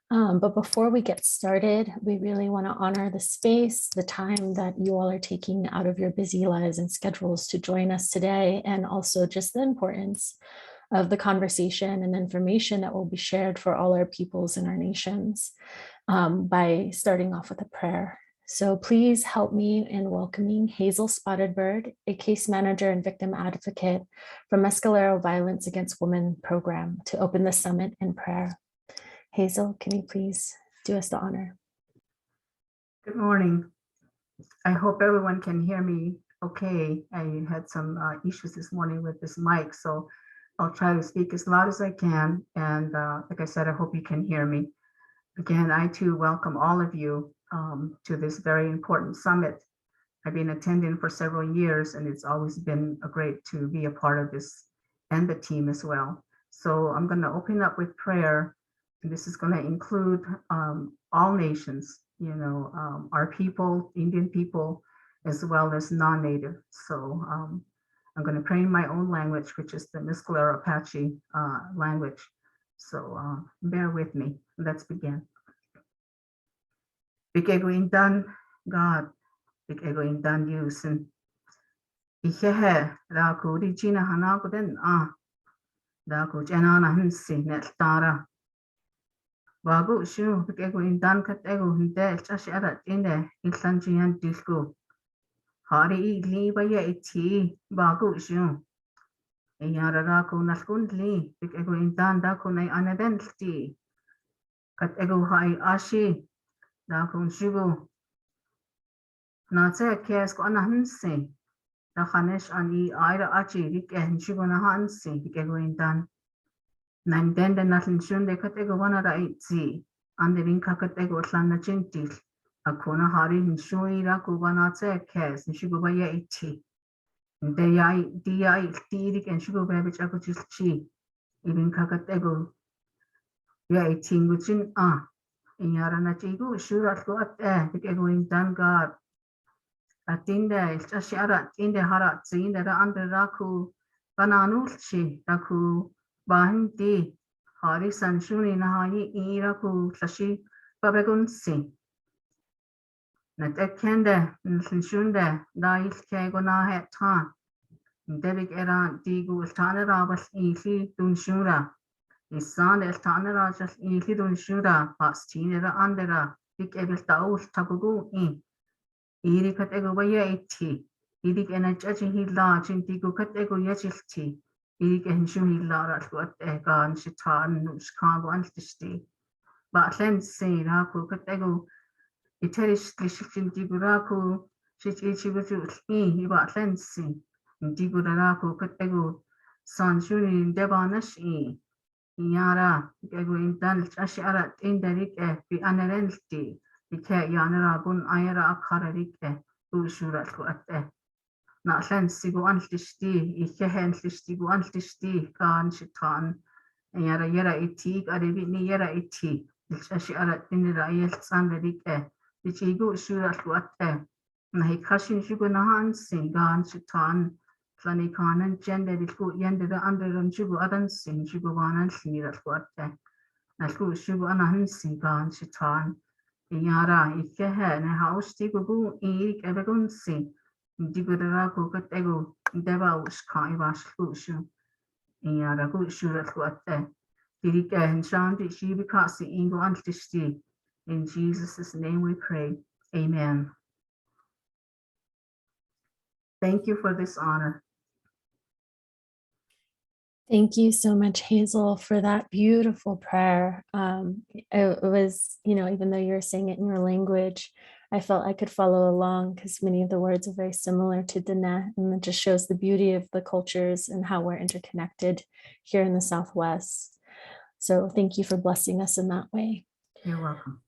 But before we get started, we really want to honor the space, the time that you all are taking out of your busy lives and schedules to join us today, and also just the importance of the conversation and information that will be shared for all our peoples and our nations, by starting off with a prayer. So please help me in welcoming Hazel Spottedbird, a case manager and victim advocate from Mescalero Violence Against Women program, to open the summit in prayer. Hazel, can you please do us the honor? Good morning. I hope everyone can hear me okay. I had some issues this morning with this mic, so I'll try to speak as loud as I can. And like I said, I hope you can hear me. Again, I too welcome all of you to this very important summit. I've been attending for several years, and it's always been great to be a part of this and the team as well. So I'm going to open up with prayer. And this is going to include all nations, our people, Indian people, as well as non-native. So I'm going to pray in my own language, which is the Mescalero Apache language. So bear with me. Let's begin. Big-Ego-Indan, God, Big-Ego-Indan Yusin. Ihehe, Raku Rijina Hanakuden, Raku Janana Hinsi, Netara. Bagu shu Big-Ego-Indan Katego Hinde, Chasharat in the Islanjian Disco. Hari Libaya iti, Bagu shu. Yaraku Naskundli, Big-Ego-Indan Dakune Anadenti. Katego Hai Ashi, Dakun Shugo. Natse Kiasko Anahansi. The Hanesh Ani Ida Achi, Rick and Shugona Hansi, Big-Ego-Indan. Nine den the Natin Shun de Katego one da 8 and the Vinka Katego Slana Chintil. A Kona Hari and Shui Rakubanatse Kes and Shugobaya 80. Dia Tirik and Sugar Babbage Akuchis Chi. Even Kakatego. Ya 18 Guchin in Yaranachigo, Shurat go up there, Big-Ego-Indan God. Atinda is Chasharat in the Harat, in the under Raku Bananulchi, Raku. Bahinti, Hari Sanshuni Nahi Iraku Sashi Babegunsi. Natekende, Nshunde, Dais Kagona het tan. Debik Eran Digu Tanarabas Iki Dunshura. Isan El Tanarajas Iki Dunshura, Pastina Andera, Big Ebel Taus Tabugu in. Iri Katego Bayati, Idik and a judging he large in Digu Katego Yachilti. Irik and Shuni Lara got Egan, Shitan, Nushkago, and Tisti. But then say Raku Katego, Iterish Lishin Diguraku, Shichibutu, but then say, Diguraku Katego, San Shuni, Debanashi, Yara, Ego-Indan, Ashara, Inderike, be Anerenti, Ike Yanara Bun Ayara Akarike, Ushurat Guate. Not Lansigo Antlisti, Ikehentlistigo Antlisti, Gan Shitan, and Yara iti, Arabini Yara iti, which Ashara in the Rayet Sanderike, which he go Shurat Guate, Nahikashin Shugunahan, sing Gan Shitan, Flanikan and Gender, it go yender under and Shugu Adan sing, Shuguan and Snirat Guate, Naku Shuguanahan sing Gan Shitan, Yara Ikehe, and a house Tigu, Erik Ebegun sing. Diguraku Katego, Deva Sky was Kushu. Yaraku Shurat Guate. Dirika and Shanti Shibikasi Ingo Antisti. In Jesus' name we pray. Amen. Thank you for this honor. Thank you so much, Hazel, for that beautiful prayer. It was, even though you were saying it in your language, I felt I could follow along because many of the words are very similar to Dene, and it just shows the beauty of the cultures and how we're interconnected here in the Southwest. So thank you for blessing us in that way. You're welcome.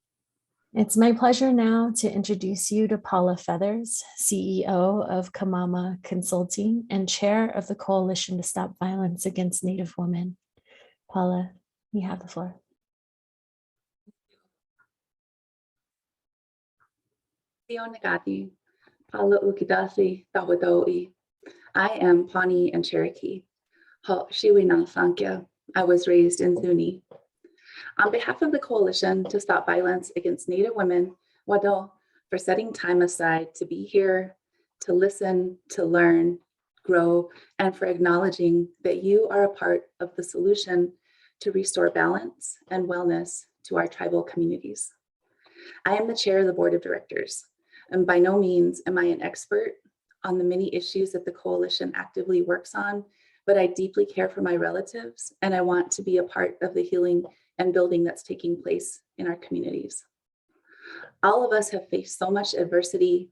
It's my pleasure now to introduce you to Paula Feathers, CEO of Kamama Consulting and chair of the Coalition to Stop Violence Against Native Women. Paula, you have the floor. Paula Ukidasi Tawadoi. I am Pawnee and Cherokee. I was raised in Zuni. On behalf of the Coalition to Stop Violence Against Native Women, Wado, for setting time aside to be here, to listen, to learn, grow, and for acknowledging that you are a part of the solution to restore balance and wellness to our tribal communities. I am the chair of the board of directors, and by no means am I an expert on the many issues that the coalition actively works on, but I deeply care for my relatives and I want to be a part of the healing and building that's taking place in our communities. All of us have faced so much adversity,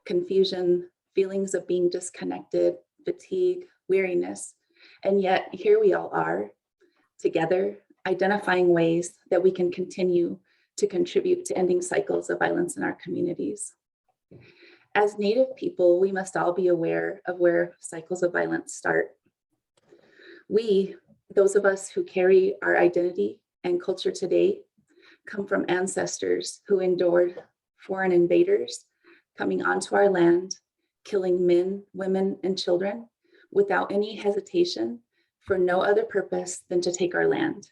confusion, feelings of being disconnected, fatigue, weariness, and yet here we all are together, identifying ways that we can continue to contribute to ending cycles of violence in our communities. As Native people, we must all be aware of where cycles of violence start. We, those of us who carry our identity and culture today, come from ancestors who endured foreign invaders coming onto our land, killing men, women, and children without any hesitation for no other purpose than to take our land.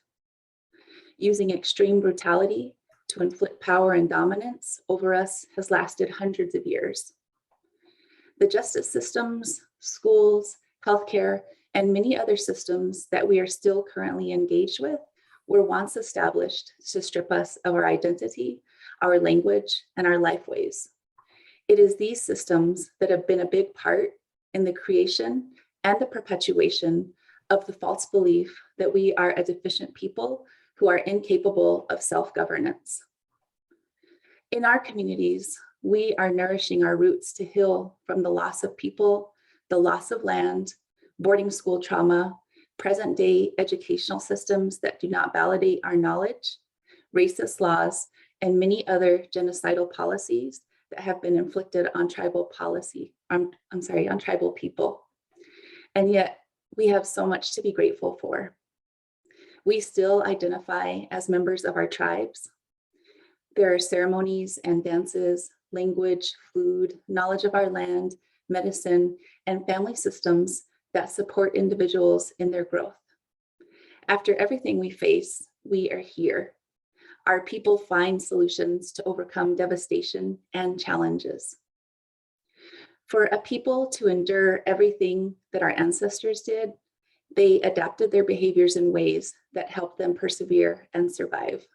Using extreme brutality to inflict power and dominance over us has lasted hundreds of years. The justice systems, schools, healthcare, and many other systems that we are still currently engaged with were once established to strip us of our identity, our language, and our lifeways. It is these systems that have been a big part in the creation and the perpetuation of the false belief that we are a deficient people who are incapable of self-governance. In our communities, we are nourishing our roots to heal from the loss of people, the loss of land, boarding school trauma, present day educational systems that do not validate our knowledge, racist laws, and many other genocidal policies that have been inflicted on tribal on tribal people. And yet we have so much to be grateful for. We still identify as members of our tribes. There are ceremonies and dances, language, food, knowledge of our land, medicine, and family systems that support individuals in their growth. After everything we face, we are here. Our people find solutions to overcome devastation and challenges. For a people to endure everything that our ancestors did, they adapted their behaviors in ways that helped them persevere and survive.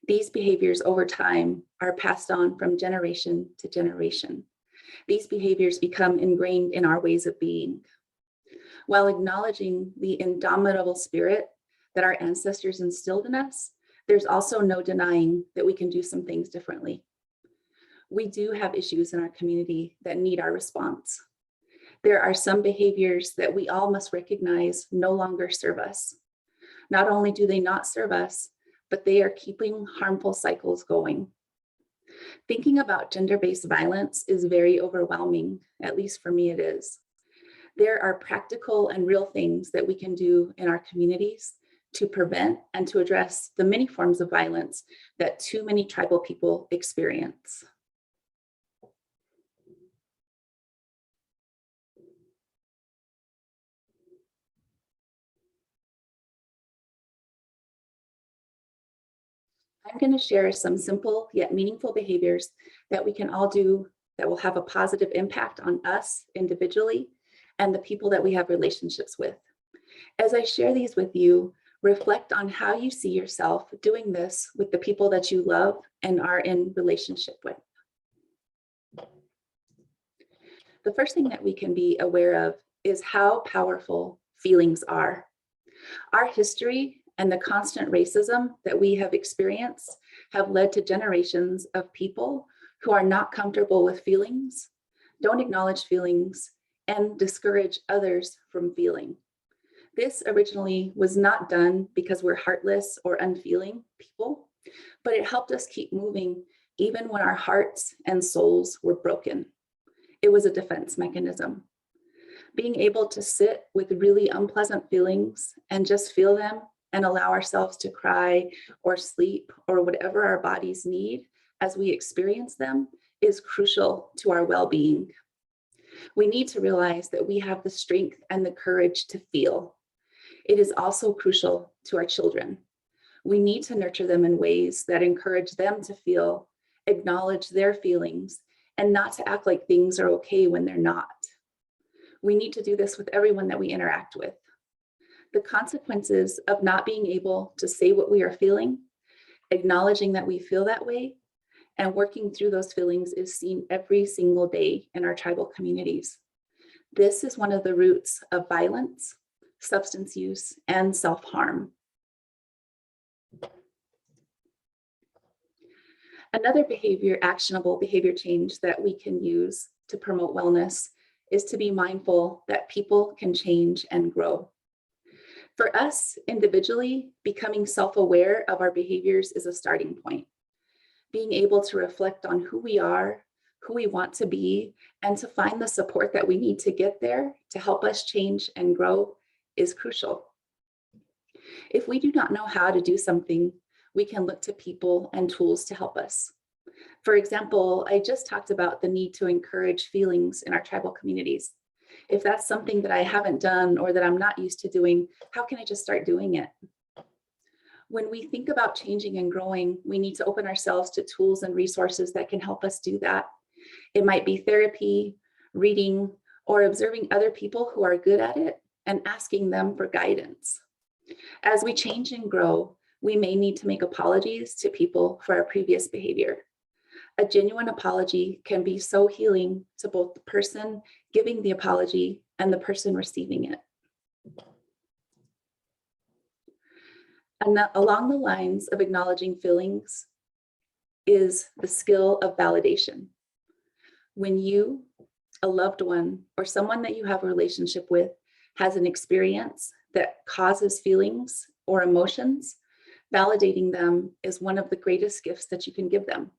These behaviors over time are passed on from generation to generation. These behaviors become ingrained in our ways of being. While acknowledging the indomitable spirit that our ancestors instilled in us, there's also no denying that we can do some things differently. We do have issues in our community that need our response. There are some behaviors that we all must recognize no longer serve us. Not only do they not serve us, but they are keeping harmful cycles going. Thinking about gender-based violence is very overwhelming, at least for me it is. There are practical and real things that we can do in our communities to prevent and to address the many forms of violence that too many tribal people experience. I'm going to share some simple yet meaningful behaviors that we can all do that will have a positive impact on us individually and the people that we have relationships with. As I share these with you, reflect on how you see yourself doing this with the people that you love and are in relationship with. The first thing that we can be aware of is how powerful feelings are. Our history and the constant racism that we have experienced have led to generations of people who are not comfortable with feelings, don't acknowledge feelings, and discourage others from feeling. This originally was not done because we're heartless or unfeeling people, but it helped us keep moving even when our hearts and souls were broken. It was a defense mechanism. Being able to sit with really unpleasant feelings and just feel them and allow ourselves to cry or sleep or whatever our bodies need as we experience them is crucial to our well-being. We need to realize that we have the strength and the courage to feel. It is also crucial to our children. We need to nurture them in ways that encourage them to feel, acknowledge their feelings, and not to act like things are okay when they're not. We need to do this with everyone that we interact with. The consequences of not being able to say what we are feeling, acknowledging that we feel that way, and working through those feelings is seen every single day in our tribal communities. This is one of the roots of violence, substance use, and self-harm. Another actionable behavior change that we can use to promote wellness is to be mindful that people can change and grow. For us individually, becoming self-aware of our behaviors is a starting point. Being able to reflect on who we are, who we want to be, and to find the support that we need to get there to help us change and grow is crucial. If we do not know how to do something, we can look to people and tools to help us. For example, I just talked about the need to encourage feelings in our tribal communities. If that's something that I haven't done or that I'm not used to doing, how can I just start doing it? When we think about changing and growing, we need to open ourselves to tools and resources that can help us do that. It might be therapy, reading, or observing other people who are good at it and asking them for guidance. As we change and grow, we may need to make apologies to people for our previous behavior. A genuine apology can be so healing to both the person giving the apology and the person receiving it. And along the lines of acknowledging feelings is the skill of validation. When you, a loved one, or someone that you have a relationship with has an experience that causes feelings or emotions, validating them is one of the greatest gifts that you can give them.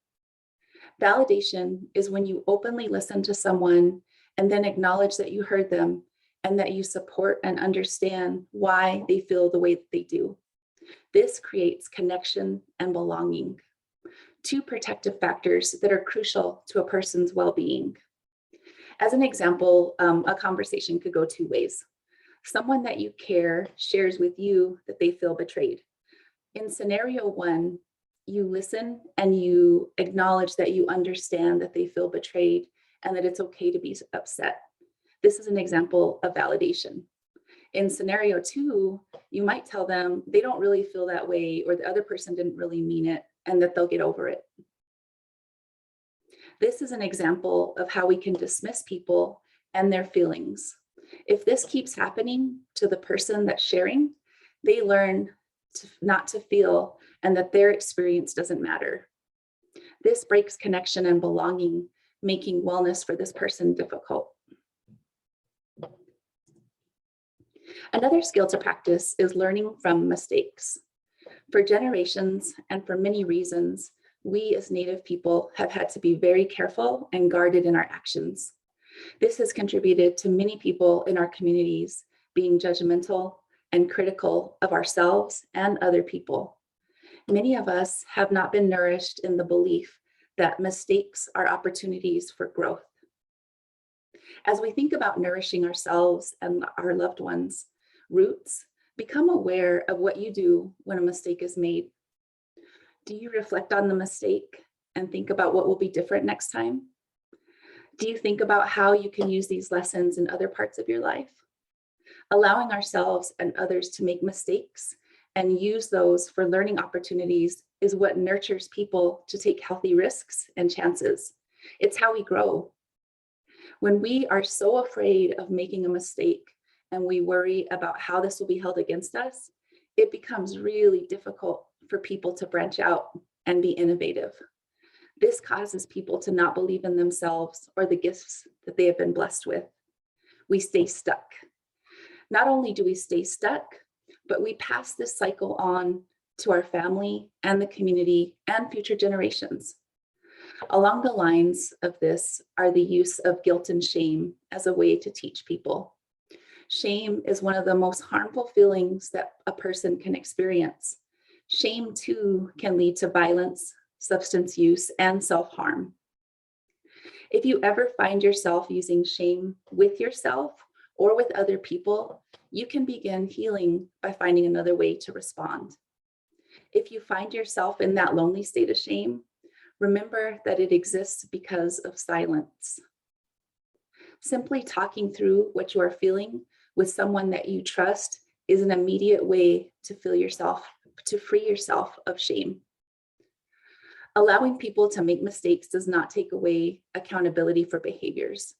Validation is when you openly listen to someone and then acknowledge that you heard them and that you support and understand why they feel the way that they do. This creates connection and belonging, two protective factors that are crucial to a person's well-being. As an example, a conversation could go two ways. Someone that you care shares with you that they feel betrayed. In scenario one, you listen and you acknowledge that you understand that they feel betrayed and that it's okay to be upset. This is an example of validation. In scenario two, you might tell them they don't really feel that way or the other person didn't really mean it and that they'll get over it. This is an example of how we can dismiss people and their feelings. If this keeps happening to the person that's sharing, they learn not to feel and that their experience doesn't matter. This breaks connection and belonging, making wellness for this person difficult. Another skill to practice is learning from mistakes. For generations and for many reasons, we as Native people have had to be very careful and guarded in our actions. This has contributed to many people in our communities being judgmental and critical of ourselves and other people. Many of us have not been nourished in the belief that mistakes are opportunities for growth. As we think about nourishing ourselves and our loved ones, roots, become aware of what you do when a mistake is made. Do you reflect on the mistake and think about what will be different next time? Do you think about how you can use these lessons in other parts of your life? Allowing ourselves and others to make mistakes and use those for learning opportunities is what nurtures people to take healthy risks and chances. It's how we grow. When we are so afraid of making a mistake and we worry about how this will be held against us, it becomes really difficult for people to branch out and be innovative. This causes people to not believe in themselves or the gifts that they have been blessed with. We stay stuck. Not only do we stay stuck, but we pass this cycle on to our family and the community and future generations. Along the lines of this are the use of guilt and shame as a way to teach people. Shame is one of the most harmful feelings that a person can experience. Shame too can lead to violence, substance use, and self-harm. If you ever find yourself using shame with yourself or with other people, you can begin healing by finding another way to respond. If you find yourself in that lonely state of shame, remember that it exists because of silence. Simply talking through what you are feeling with someone that you trust is an immediate way to free yourself of shame. Allowing people to make mistakes does not take away accountability for behaviors.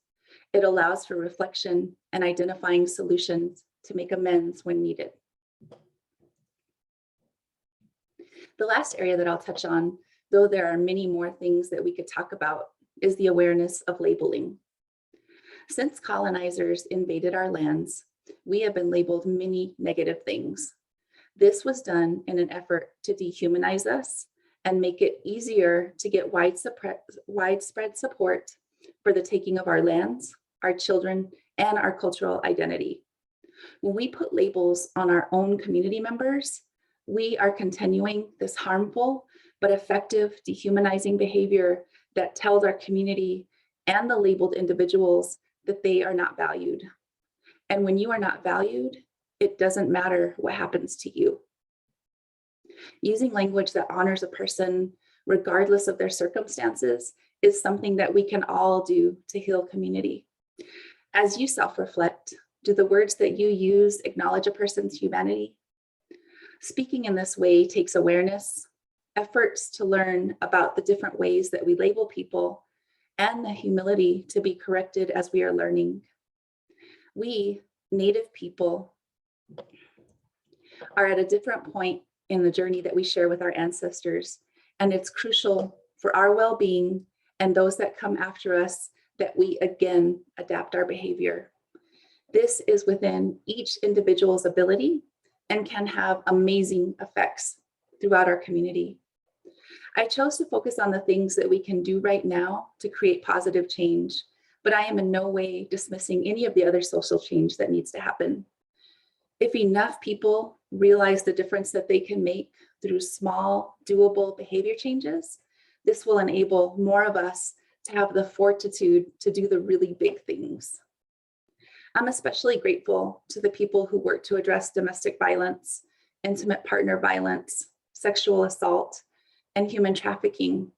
It allows for reflection and identifying solutions to make amends when needed. The last area that I'll touch on, though there are many more things that we could talk about, is the awareness of labeling. Since colonizers invaded our lands, we have been labeled many negative things. This was done in an effort to dehumanize us and make it easier to get widespread support for the taking of our lands, our children, and our cultural identity. When we put labels on our own community members, we are continuing this harmful but effective dehumanizing behavior that tells our community and the labeled individuals that they are not valued. And when you are not valued, it doesn't matter what happens to you. Using language that honors a person, regardless of their circumstances, is something that we can all do to heal community. As you self-reflect, do the words that you use acknowledge a person's humanity? Speaking in this way takes awareness, efforts to learn about the different ways that we label people, and the humility to be corrected as we are learning. We, Native people, are at a different point in the journey that we share with our ancestors, and it's crucial for our well-being and those that come after us that we again adapt our behavior. This is within each individual's ability and can have amazing effects throughout our community. I chose to focus on the things that we can do right now to create positive change, but I am in no way dismissing any of the other social change that needs to happen. If enough people realize the difference that they can make through small, doable behavior changes, this will enable more of us to have the fortitude to do the really big things. I'm especially grateful to the people who work to address domestic violence, intimate partner violence, sexual assault, and human trafficking.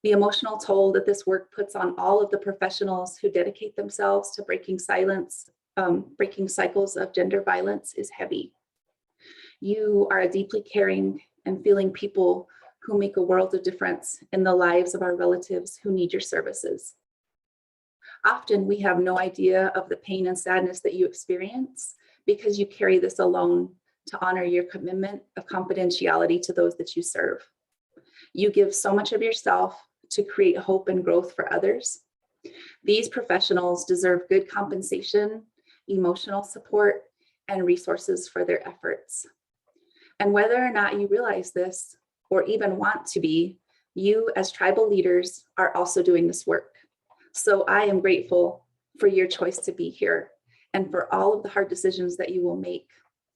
The emotional toll that this work puts on all of the professionals who dedicate themselves to breaking cycles of gender violence is heavy. You are a deeply caring and feeling people who make a world of difference in the lives of our relatives who need your services. Often we have no idea of the pain and sadness that you experience because you carry this alone to honor your commitment of confidentiality to those that you serve. You give so much of yourself to create hope and growth for others. These professionals deserve good compensation, emotional support, and resources for their efforts. And whether or not you realize this, or even want to be, you as tribal leaders are also doing this work. So I am grateful for your choice to be here and for all of the hard decisions that you will make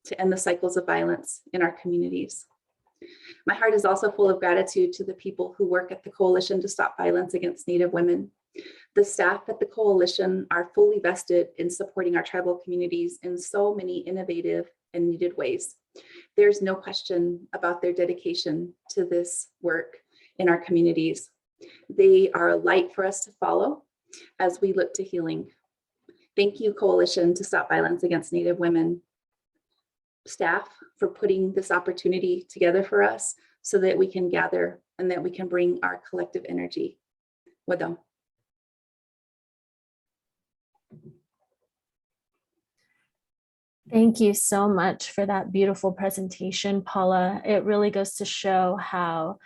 to end the cycles of violence in our communities. My heart is also full of gratitude to the people who work at the Coalition to Stop Violence Against Native Women. The staff at the Coalition are fully vested in supporting our tribal communities in so many innovative and needed ways. There's no question about their dedication to this work in our communities. They are a light for us to follow as we look to healing. Thank you, Coalition to Stop Violence Against Native Women staff, for putting this opportunity together for us so that we can gather and that we can bring our collective energy with them. Thank you so much for that beautiful presentation, Paula. It really goes to show how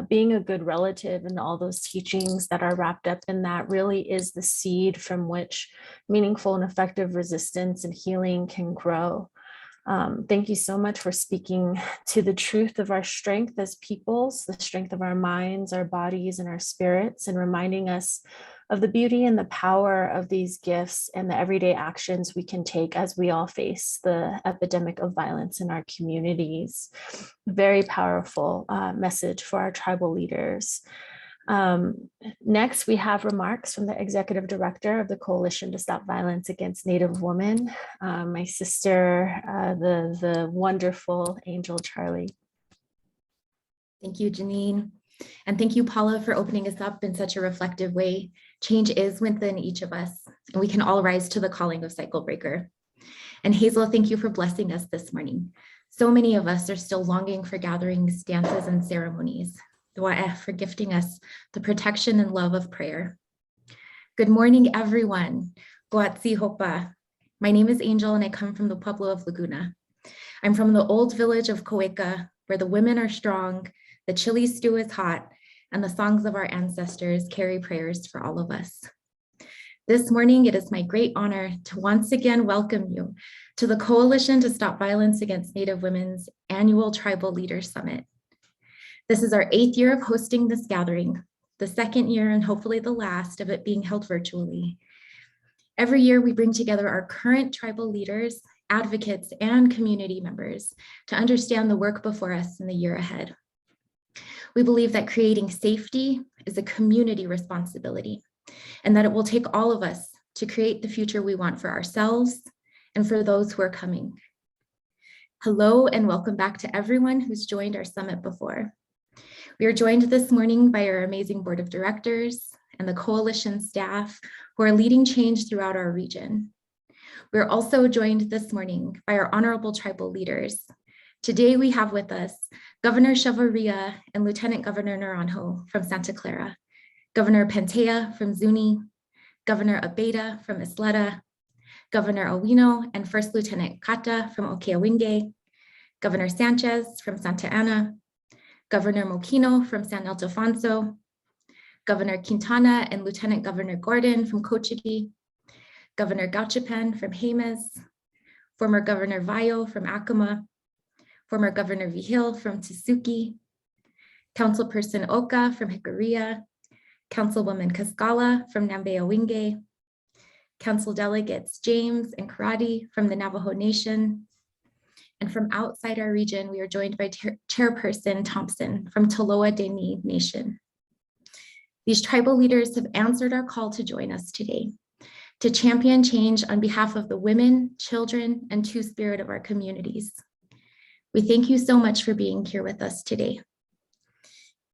being a good relative and all those teachings that are wrapped up in that really is the seed from which meaningful and effective resistance and healing can grow. Thank you so much for speaking to the truth of our strength as peoples, the strength of our minds, our bodies, and our spirits, and reminding us of the beauty and the power of these gifts and the everyday actions we can take as we all face the epidemic of violence in our communities. Very powerful message for our tribal leaders. Next, we have remarks from the Executive Director of the Coalition to Stop Violence Against Native Women, my sister, the wonderful Angel Charley. Thank you, Janene. And thank you, Paula, for opening us up in such a reflective way. Change is within each of us, and we can all rise to the calling of Cycle Breaker. And Hazel, thank you for blessing us this morning. So many of us are still longing for gatherings, dances, and ceremonies. For gifting us the protection and love of prayer. Good morning, everyone. Goatsi Hopa. My name is Angel, and I come from the Pueblo of Laguna. I'm from the old village of Coeca, where the women are strong, the chili stew is hot, and the songs of our ancestors carry prayers for all of us. This morning, it is my great honor to once again welcome you to the Coalition to Stop Violence Against Native Women's annual Tribal Leaders Summit. This is our 8th year of hosting this gathering, the 2nd year and hopefully the last of it being held virtually. Every year, we bring together our current tribal leaders, advocates, and community members to understand the work before us in the year ahead. We believe that creating safety is a community responsibility, and that it will take all of us to create the future we want for ourselves and for those who are coming. Hello, and welcome back to everyone who's joined our summit before. We are joined this morning by our amazing board of directors and the coalition staff who are leading change throughout our region. We're also joined this morning by our honorable tribal leaders. Today we have with us Governor Chavarria and Lieutenant Governor Naranjo from Santa Clara, Governor Pentea from Zuni, Governor Abeda from Isleta, Governor Owino and First Lieutenant Kata from Okeawinge, Governor Sanchez from Santa Ana, Governor Moquino from San Ildefonso, Governor Quintana and Lieutenant Governor Gordon from Cochiti, Governor Gauchipan from Jemez, former Governor Vayo from Acoma, former Governor Vigil from Tsuki, Councilperson Oka from Hickoria, Councilwoman Cascala from Nambeawinge, Council Delegates James and Crotty from the Navajo Nation, and from outside our region, we are joined by Chairperson Thompson from Toloa Deni Nation. These tribal leaders have answered our call to join us today to champion change on behalf of the women, children, and Two-Spirit of our communities. We thank you so much for being here with us today.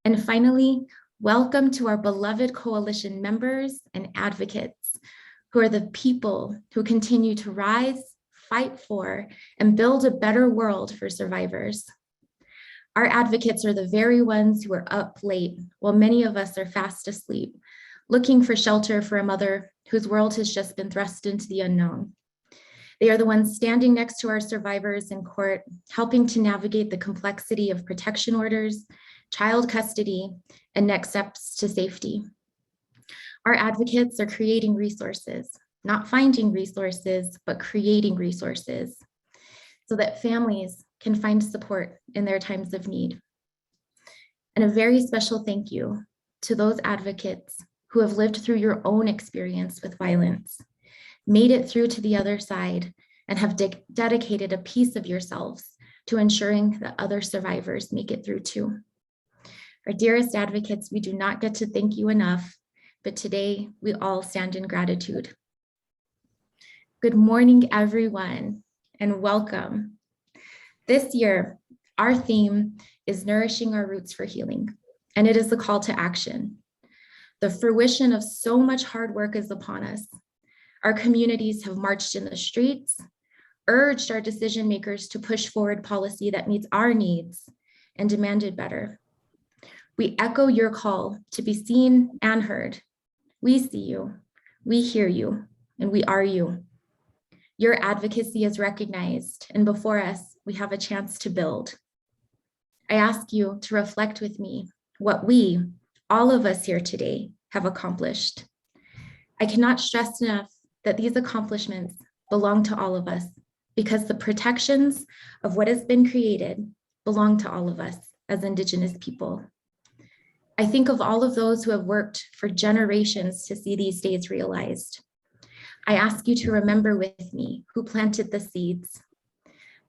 And finally, welcome to our beloved coalition members and advocates who are the people who continue to rise, fight for, and build a better world for survivors. Our advocates are the very ones who are up late while many of us are fast asleep, looking for shelter for a mother whose world has just been thrust into the unknown. They are the ones standing next to our survivors in court, helping to navigate the complexity of protection orders, child custody, and next steps to safety. Our advocates are creating resources, not finding resources, but creating resources so that families can find support in their times of need. And a very special thank you to those advocates who have lived through your own experience with violence, made it through to the other side, and have dedicated a piece of yourselves to ensuring that other survivors make it through too. Our dearest advocates, we do not get to thank you enough, but today we all stand in gratitude. Good morning, everyone, and welcome. This year, our theme is Nourishing Our Roots for Healing, and it is a call to action. The fruition of so much hard work is upon us. Our communities have marched in the streets, urged our decision makers to push forward policy that meets our needs, and demanded better. We echo your call to be seen and heard. We see you, we hear you, and we are you. Your advocacy is recognized, and before us, we have a chance to build. I ask you to reflect with me what we, all of us here today, have accomplished. I cannot stress enough that these accomplishments belong to all of us because the protections of what has been created belong to all of us as Indigenous people. I think of all of those who have worked for generations to see these days realized. I ask you to remember with me who planted the seeds,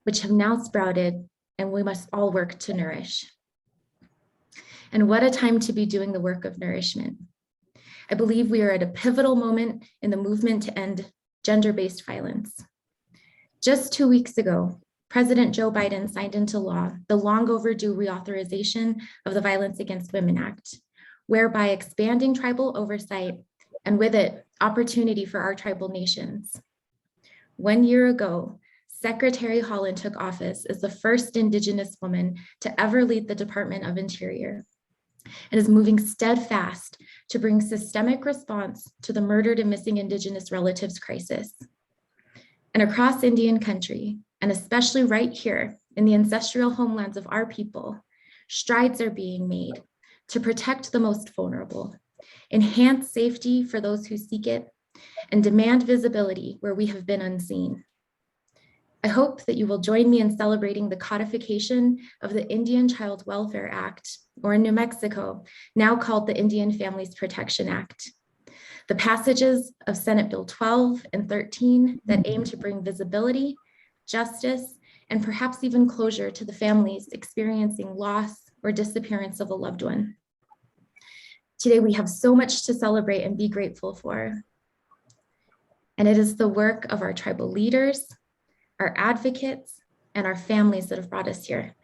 which have now sprouted, and we must all work to nourish. And what a time to be doing the work of nourishment. I believe we are at a pivotal moment in the movement to end gender-based violence. Just 2 weeks ago, President Joe Biden signed into law the long overdue reauthorization of the Violence Against Women Act, whereby expanding tribal oversight and with it, opportunity for our tribal nations. 1 year ago, Secretary Holland took office as the first Indigenous woman to ever lead the Department of Interior and is moving steadfast to bring systemic response to the murdered and missing Indigenous relatives crisis. And across Indian country, and especially right here in the ancestral homelands of our people, strides are being made to protect the most vulnerable, enhance safety for those who seek it, and demand visibility where we have been unseen. I hope that you will join me in celebrating the codification of the Indian Child Welfare Act, or in New Mexico, now called the Indian Families Protection Act. The passages of Senate Bill 12 and 13 that aim to bring visibility, justice, and perhaps even closure to the families experiencing loss or disappearance of a loved one. Today, we have so much to celebrate and be grateful for. And it is the work of our tribal leaders, our advocates, and our families that have brought us here.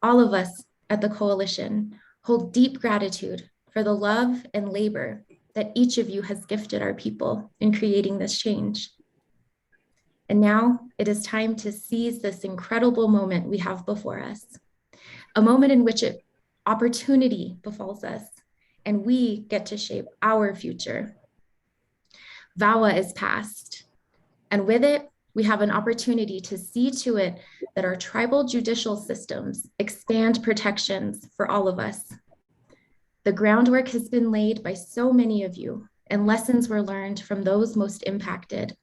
All of us at the Coalition hold deep gratitude for the love and labor that each of you has gifted our people in creating this change. And now it is time to seize this incredible moment we have before us, a moment in which opportunity befalls us and we get to shape our future. VAWA is passed, and with it, we have an opportunity to see to it that our tribal judicial systems expand protections for all of us. The groundwork has been laid by so many of you, and lessons were learned from those most impacted.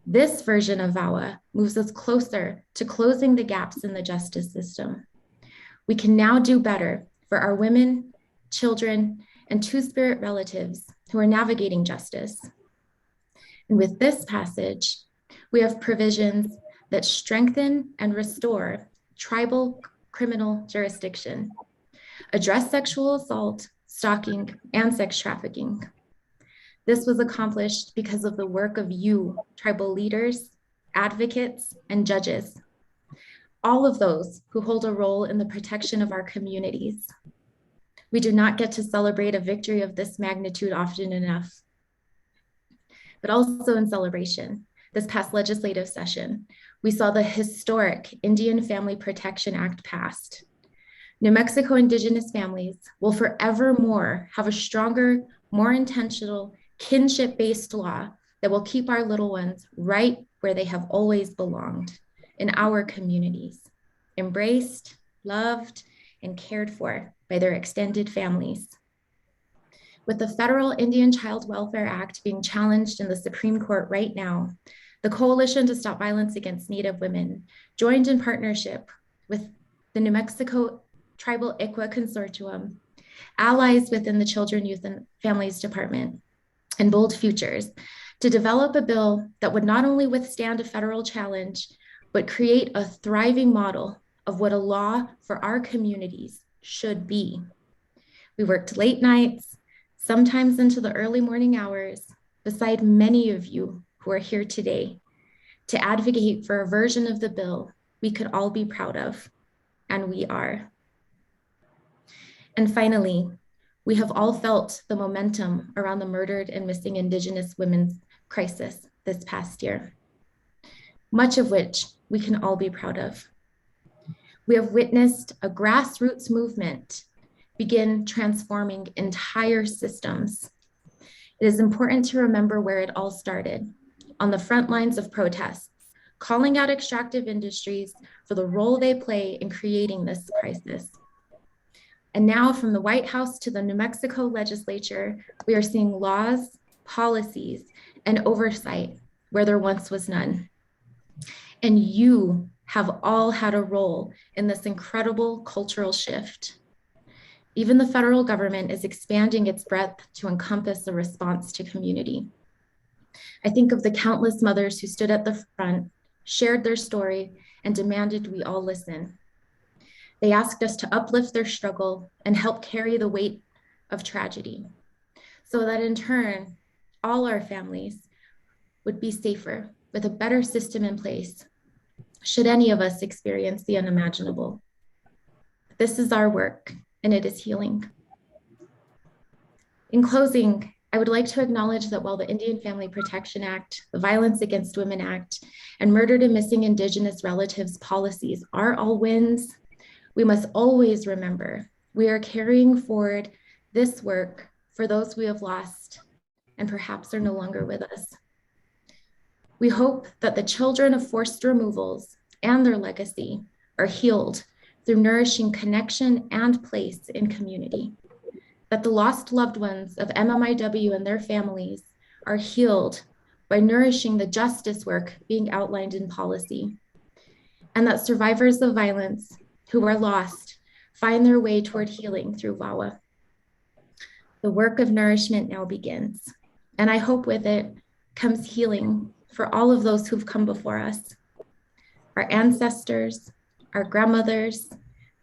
This version of VAWA moves us closer to closing the gaps in the justice system. We can now do better for our women, children, and two-spirit relatives who are navigating justice. And with this passage, we have provisions that strengthen and restore tribal criminal jurisdiction, address sexual assault, stalking, and sex trafficking. This was accomplished because of the work of you, tribal leaders, advocates, and judges, all of those who hold a role in the protection of our communities. We do not get to celebrate a victory of this magnitude often enough. But also in celebration, this past legislative session, we saw the historic Indian Family Protection Act passed. New Mexico Indigenous families will forevermore have a stronger, more intentional, kinship-based law that will keep our little ones right where they have always belonged, in our communities, embraced, loved, and cared for by their extended families. With the Federal Indian Child Welfare Act being challenged in the Supreme Court right now, the Coalition to Stop Violence Against Native Women joined in partnership with the New Mexico Tribal ICWA Consortium, allies within the Children, Youth, and Families Department, and Bold Futures to develop a bill that would not only withstand a federal challenge, but create a thriving model of what a law for our communities should be. We worked late nights, sometimes into the early morning hours, beside many of you who are here today, to advocate for a version of the bill we could all be proud of, and we are. And finally, we have all felt the momentum around the murdered and missing Indigenous women's crisis this past year, much of which we can all be proud of. We have witnessed a grassroots movement begin transforming entire systems. It is important to remember where it all started, on the front lines of protests, calling out extractive industries for the role they play in creating this crisis. And now from the White House to the New Mexico legislature, we are seeing laws, policies, and oversight where there once was none. And you have all had a role in this incredible cultural shift. Even the federal government is expanding its breadth to encompass a response to community. I think of the countless mothers who stood at the front, shared their story, and demanded we all listen. They asked us to uplift their struggle and help carry the weight of tragedy, so that in turn, all our families would be safer with a better system in place should any of us experience the unimaginable. This is our work, and it is healing. In closing, I would like to acknowledge that while the Indian Family Protection Act, the Violence Against Women Act, and Murdered and Missing Indigenous Relatives policies are all wins, we must always remember we are carrying forward this work for those we have lost and perhaps are no longer with us. We hope that the children of forced removals and their legacy are healed through nourishing connection and place in community, that the lost loved ones of MMIW and their families are healed by nourishing the justice work being outlined in policy, and that survivors of violence who are lost find their way toward healing through VAWA. The work of nourishment now begins, and I hope with it comes healing for all of those who've come before us, our ancestors, our grandmothers,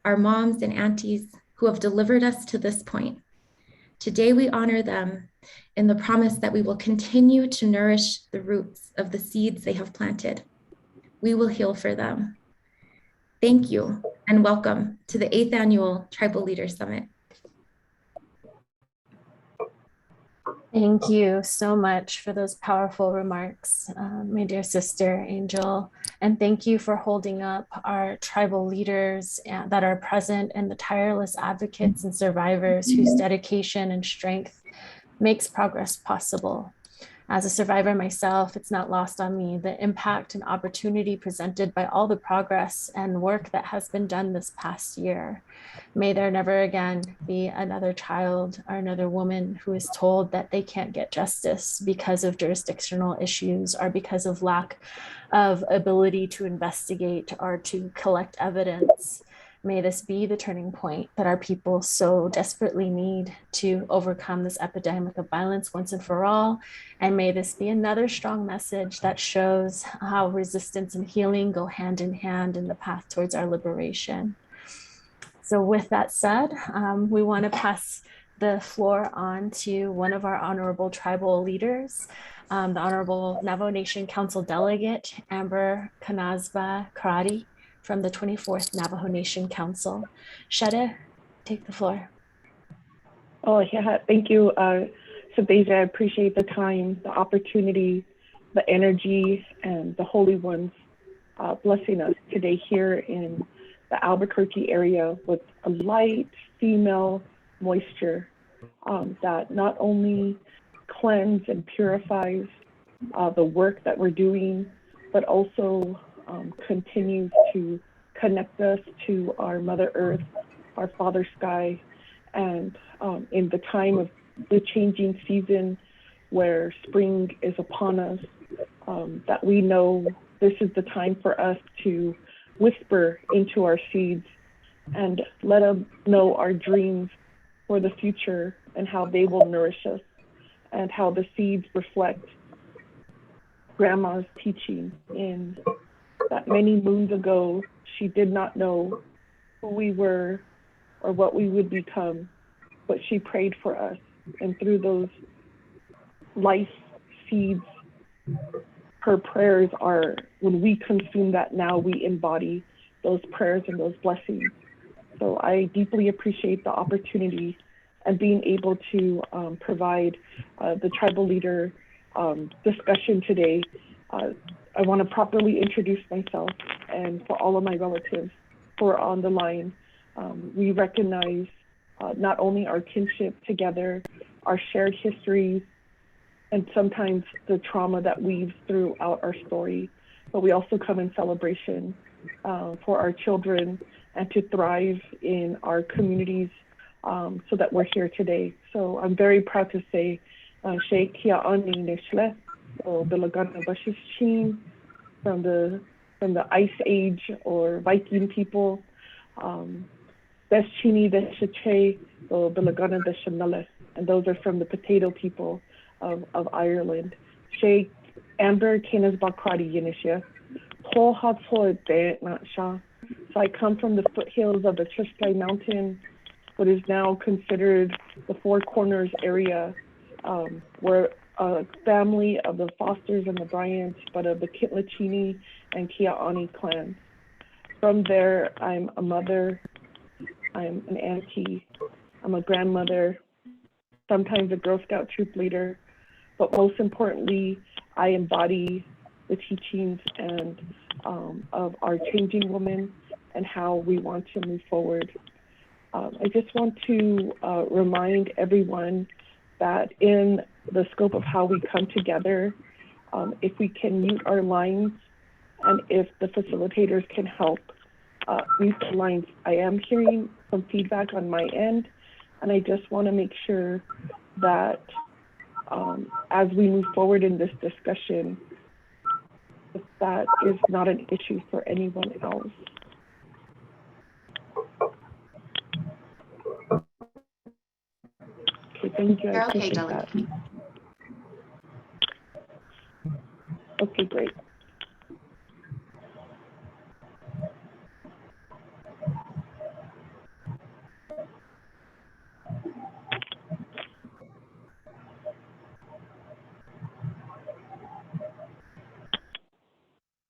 our moms and aunties who have delivered us to this point. Today we honor them in the promise that we will continue to nourish the roots of the seeds they have planted. We will heal for them. Thank you and welcome to the 8th Annual Tribal Leaders Summit. Thank you so much for those powerful remarks, my dear sister Angel. And thank you for holding up our tribal leaders that are present and the tireless advocates and survivors whose dedication and strength makes progress possible. As a survivor myself, it's not lost on me the impact and opportunity presented by all the progress and work that has been done this past year. May there never again be another child or another woman who is told that they can't get justice because of jurisdictional issues or because of lack of ability to investigate or to collect evidence. May this be the turning point that our people so desperately need to overcome this epidemic of violence once and for all. And may this be another strong message that shows how resistance and healing go hand in hand in the path towards our liberation. So with that said, we want to pass the floor on to one of our honorable tribal leaders, the Honorable Navajo Nation Council Delegate, Amber Kanazbah Crotty, from the 24th Navajo Nation Council. Shada, take the floor. Oh, yeah, thank you, Sabeja. I appreciate the time, the opportunity, the energy, and the holy ones blessing us today here in the Albuquerque area with a light female moisture that not only cleanses and purifies the work that we're doing, but also continues to connect us to our Mother Earth, our Father Sky, and in the time of the changing season where spring is upon us, that we know this is the time for us to whisper into our seeds and let them know our dreams for the future and how they will nourish us and how the seeds reflect Grandma's teaching in that many moons ago, she did not know who we were or what we would become, but she prayed for us. And through those life seeds, her prayers are, when we consume that now, we embody those prayers and those blessings. So I deeply appreciate the opportunity and being able to provide the tribal leader discussion today. I want to properly introduce myself and for all of my relatives who are on the line. We recognize not only our kinship together, our shared histories, and sometimes the trauma that weaves throughout our story, but we also come in celebration for our children and to thrive in our communities so that we're here today. So I'm very proud to say, Sheikh Ya'ani Nishle, from the Ice Age or Viking people, Deschini Deshache, or Bilagana Deshanale, and those are from the potato people of Ireland. Sheikh Amber Kanazbah Crotty Yinisha, so I come from the foothills of the Trishkai Mountain, what is now considered the Four Corners area, where family of the Fosters and the Bryants, but of the Kitlachini and Kia'ani clans. From there, I'm a mother, I'm an auntie, I'm a grandmother, sometimes a Girl Scout troop leader, but most importantly, I embody the teachings and of our changing woman and how we want to move forward. I just want to remind everyone that in the scope of how we come together, if we can mute our lines and if the facilitators can help mute the lines. I am hearing some feedback on my end, and I just want to make sure that as we move forward in this discussion, if that is not an issue for anyone else. Okay, thank you. I You're okay, appreciate Delegate. that. Okay, great.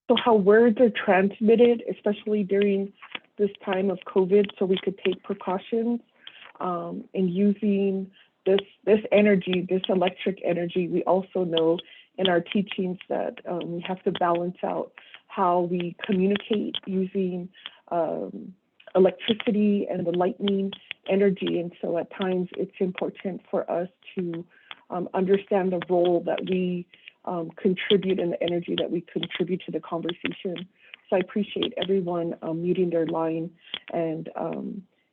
So how words are transmitted, especially during this time of COVID, so we could take precautions in using this energy, this electric energy. We also know in our teachings that we have to balance out how we communicate using electricity and the lightning energy. And so at times it's important for us to understand the role that we contribute and the energy that we contribute to the conversation. So I appreciate everyone muting their line. And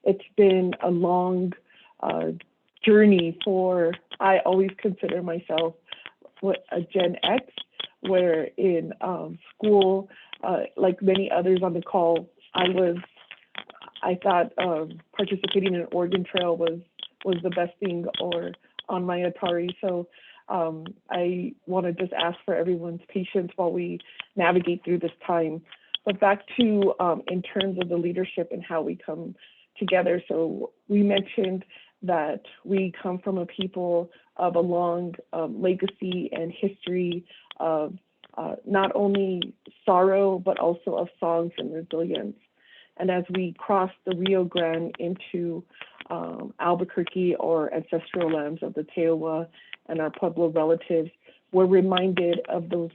it's been a long journey for, I always consider myself a Gen X, where in school, like many others on the call, I thought participating in an Oregon Trail was the best thing, or on my Atari. So I want to just ask for everyone's patience while we navigate through this time. But back to in terms of the leadership and how we come together. So we mentioned that we come from a people of a long legacy and history of not only sorrow, but also of songs and resilience. And as we cross the Rio Grande into Albuquerque, or ancestral lands of the Tewa and our Pueblo relatives, we're reminded of those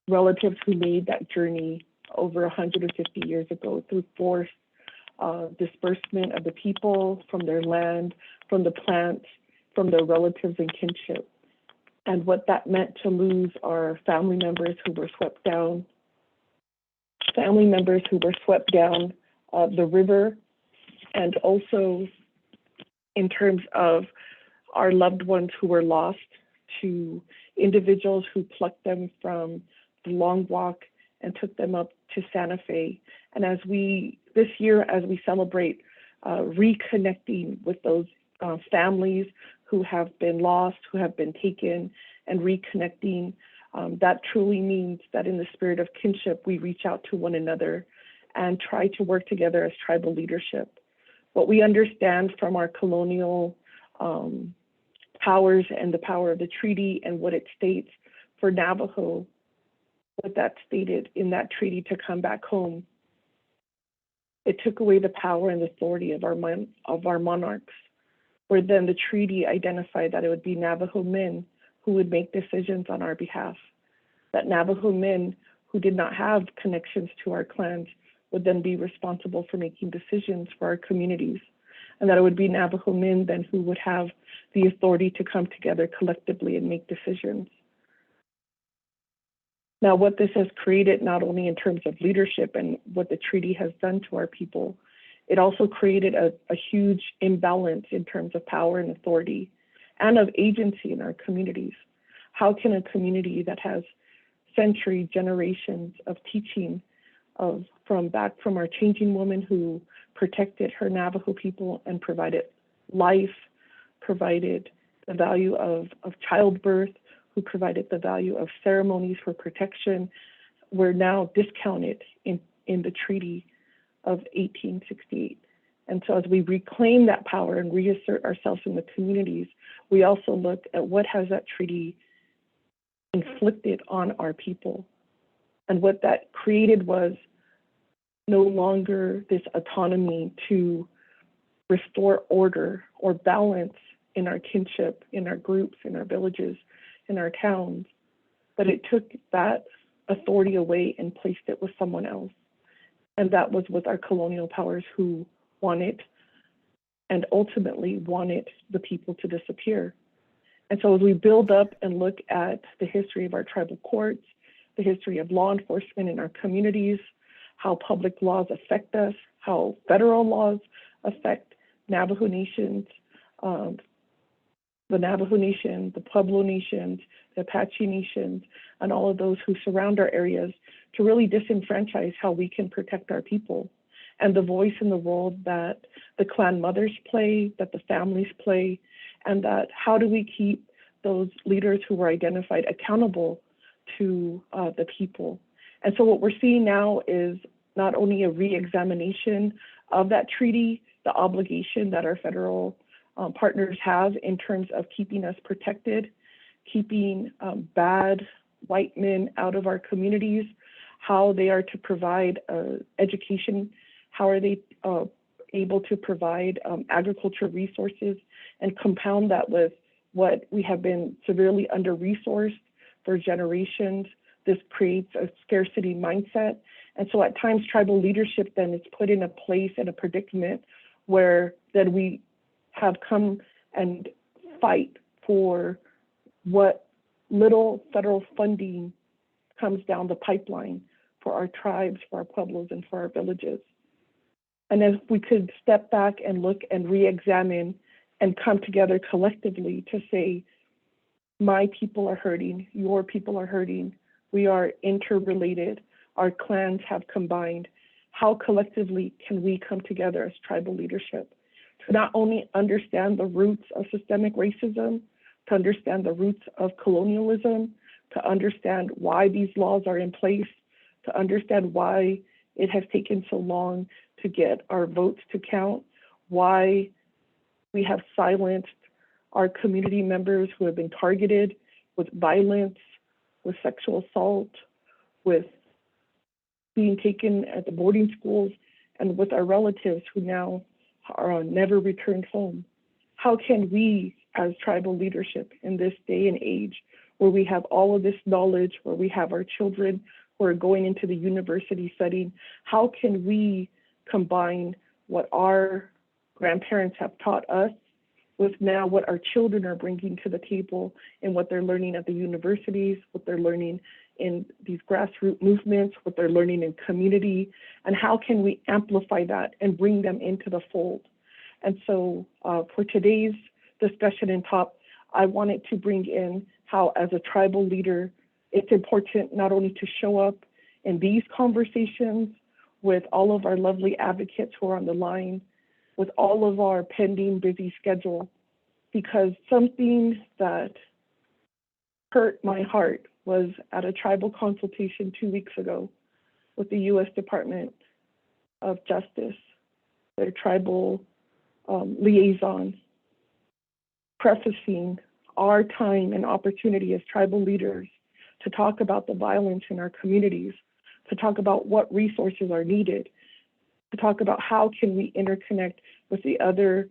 relatives who made that journey over 150 years ago through forced disbursement of the people from their land, from the plants, from their relatives and kinship. And what that meant to lose our family members who were swept down, the river, and also in terms of our loved ones who were lost to individuals who plucked them from the long walk and took them up to Santa Fe. And as this year, as we celebrate reconnecting with those families who have been lost, who have been taken, and reconnecting, that truly means that in the spirit of kinship, we reach out to one another and try to work together as tribal leadership. What we understand from our colonial powers and the power of the treaty and what it states for Navajo, what that stated in that treaty to come back home, it took away the power and authority of our monarchs, where then the treaty identified that it would be Navajo men who would make decisions on our behalf, that Navajo men who did not have connections to our clans would then be responsible for making decisions for our communities, and that it would be Navajo men then who would have the authority to come together collectively and make decisions. Now, what this has created, not only in terms of leadership and what the treaty has done to our people, it also created a huge imbalance in terms of power and authority and of agency in our communities. How can a community that has century generations of teaching from our changing woman who protected her Navajo people and provided life, provided the value of childbirth, who provided the value of ceremonies for protection, were now discounted in the Treaty of 1868. And so as we reclaim that power and reassert ourselves in the communities, we also look at what has that treaty inflicted on our people. And what that created was no longer this autonomy to restore order or balance in our kinship, in our groups, in our villages, in our towns, but it took that authority away and placed it with someone else. And that was with our colonial powers who wanted and ultimately wanted the people to disappear. And so as we build up and look at the history of our tribal courts, the history of law enforcement in our communities, how public laws affect us, how federal laws affect Navajo nations, the Navajo Nation, the Pueblo nations, the Apache nations, and all of those who surround our areas to really disenfranchise how we can protect our people. And the voice and the role that the clan mothers play, that the families play, and that how do we keep those leaders who were identified accountable to the people. And so what we're seeing now is not only a re-examination of that treaty, the obligation that our federal partners have in terms of keeping us protected, keeping bad white men out of our communities, how they are to provide education, how are they able to provide agriculture resources, and compound that with what we have been severely under-resourced for generations. This creates a scarcity mindset. And so at times tribal leadership then is put in a place and a predicament where then we have come and fight for what little federal funding comes down the pipeline for our tribes, for our pueblos, and for our villages. And if we could step back and look and re-examine and come together collectively to say, my people are hurting, your people are hurting, we are interrelated, our clans have combined. How collectively can we come together as tribal leadership to not only understand the roots of systemic racism, to understand the roots of colonialism, to understand why these laws are in place, to understand why it has taken so long to get our votes to count, why we have silenced our community members who have been targeted with violence, with sexual assault, with being taken at the boarding schools, and with our relatives who now are never returned home. How can we, as tribal leadership in this day and age, where we have all of this knowledge, where we have our children who are going into the university setting, how can we combine what our grandparents have taught us with now what our children are bringing to the table and what they're learning at the universities, what they're learning in these grassroots movements, what they're learning in community, and how can we amplify that and bring them into the fold? And so for today's discussion and talk, I wanted to bring in how as a tribal leader, it's important not only to show up in these conversations with all of our lovely advocates who are on the line, with all of our pending busy schedule, because something that hurt my heart was at a tribal consultation 2 weeks ago with the U.S. Department of Justice, their tribal liaison, prefacing our time and opportunity as tribal leaders to talk about the violence in our communities, to talk about what resources are needed, to talk about how can we interconnect with the other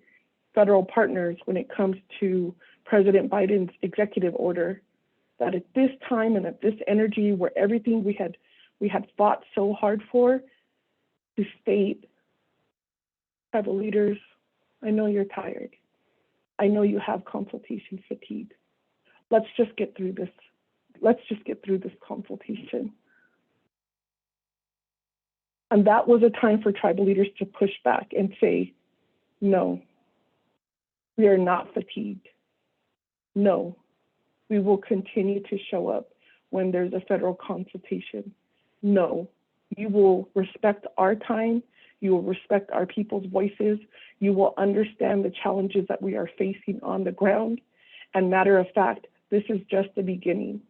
federal partners when it comes to President Biden's executive order, that at this time and at this energy where everything we had fought so hard for, to state, tribal leaders, I know you're tired. I know you have consultation fatigue. Let's just get through this. Let's just get through this consultation. And that was a time for tribal leaders to push back and say, no, we are not fatigued. No, we will continue to show up when there's a federal consultation. No, you will respect our time. You will respect our people's voices. You will understand the challenges that we are facing on the ground. And matter of fact, this is just the beginning.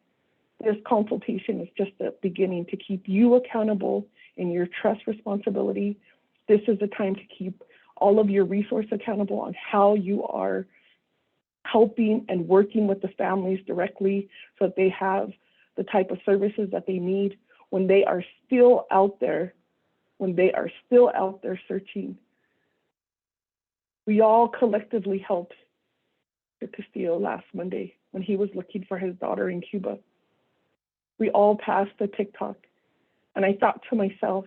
This consultation is just the beginning to keep you accountable in your trust responsibility. This is the time to keep all of your resource accountable on how you are helping and working with the families directly so that they have the type of services that they need when they are still out there, searching. We all collectively helped Castillo last Monday when he was looking for his daughter in Cuba. We all passed the TikTok. And I thought to myself,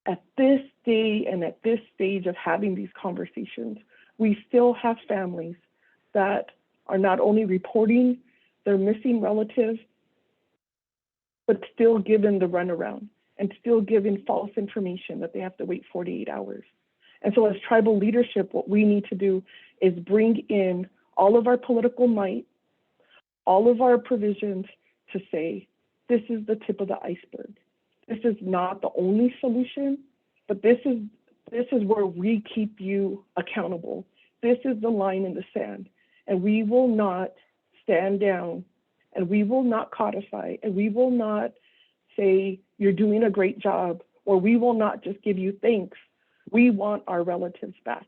at this day and at this stage of having these conversations, we still have families that are not only reporting their missing relatives, but still given the runaround and still given false information that they have to wait 48 hours. And so as tribal leadership, what we need to do is bring in all of our political might, all of our provisions to say, this is the tip of the iceberg. This is not the only solution, but this is where we keep you accountable. This is the line in the sand, and we will not stand down, and we will not codify, and we will not say you're doing a great job, or we will not just give you thanks. We want our relatives back.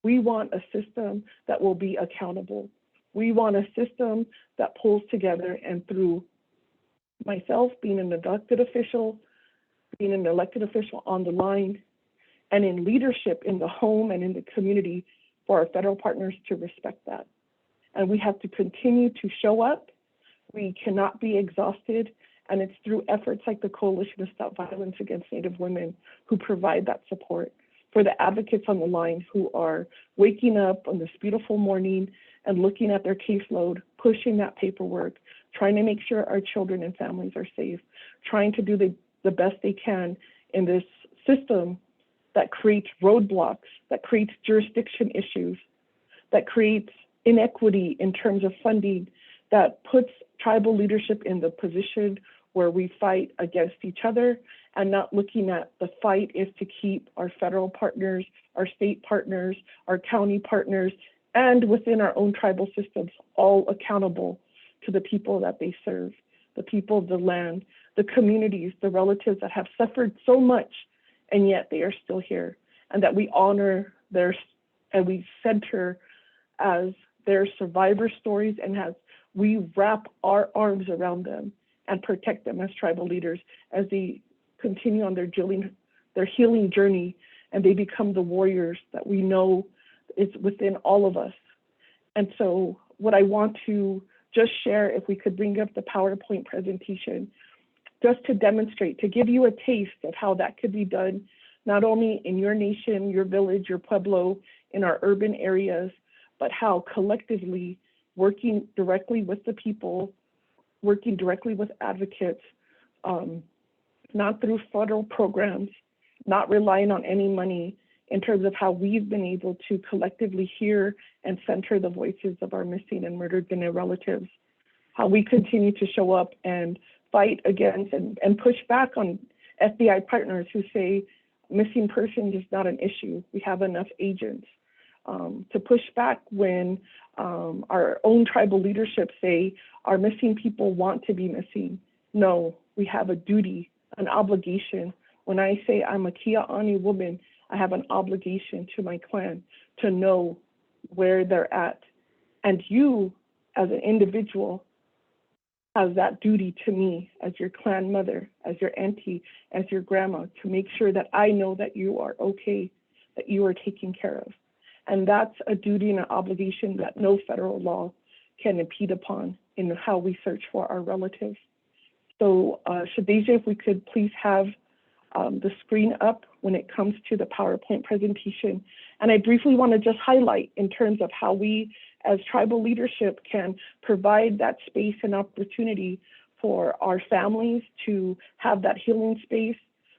We want a system that will be accountable. We want a system that pulls together, and through myself being an elected official on the line, and in leadership in the home and in the community, for our federal partners to respect that. And we have to continue to show up. We cannot be exhausted. And it's through efforts like the Coalition to Stop Violence Against Native Women who provide that support, for the advocates on the line who are waking up on this beautiful morning and looking at their caseload, pushing that paperwork, trying to make sure our children and families are safe, trying to do the best they can in this system that creates roadblocks, that creates jurisdiction issues, that creates inequity in terms of funding, that puts tribal leadership in the position where we fight against each other, and not looking at the fight is to keep our federal partners, our state partners, our county partners, and within our own tribal systems, all accountable to the people that they serve, the people of the land, the communities, the relatives that have suffered so much, and yet they are still here, and that we honor theirs and we center as their survivor stories, and as we wrap our arms around them and protect them as tribal leaders as they continue on their healing journey, and they become the warriors that we know is within all of us. And so what I want to just share, if we could bring up the PowerPoint presentation, just to demonstrate, to give you a taste of how that could be done, not only in your nation, your village, your pueblo, in our urban areas, but how collectively working directly with the people, working directly with advocates, not through federal programs, not relying on any money, in terms of how we've been able to collectively hear and center the voices of our missing and murdered Dene relatives, how we continue to show up and fight against and push back on FBI partners who say missing persons is not an issue. We have enough agents. To push back when our own tribal leadership say our missing people want to be missing. No, we have a duty, an obligation. When I say I'm a Kia'ani woman, I have an obligation to my clan to know where they're at. And you, as an individual, has that duty to me as your clan mother, as your auntie, as your grandma, to make sure that I know that you are okay, that you are taken care of. And that's a duty and an obligation that no federal law can impede upon in how we search for our relatives. So Shadeja, if we could please have the screen up when it comes to the PowerPoint presentation. And I briefly want to just highlight in terms of how we as tribal leadership can provide that space and opportunity for our families to have that healing space.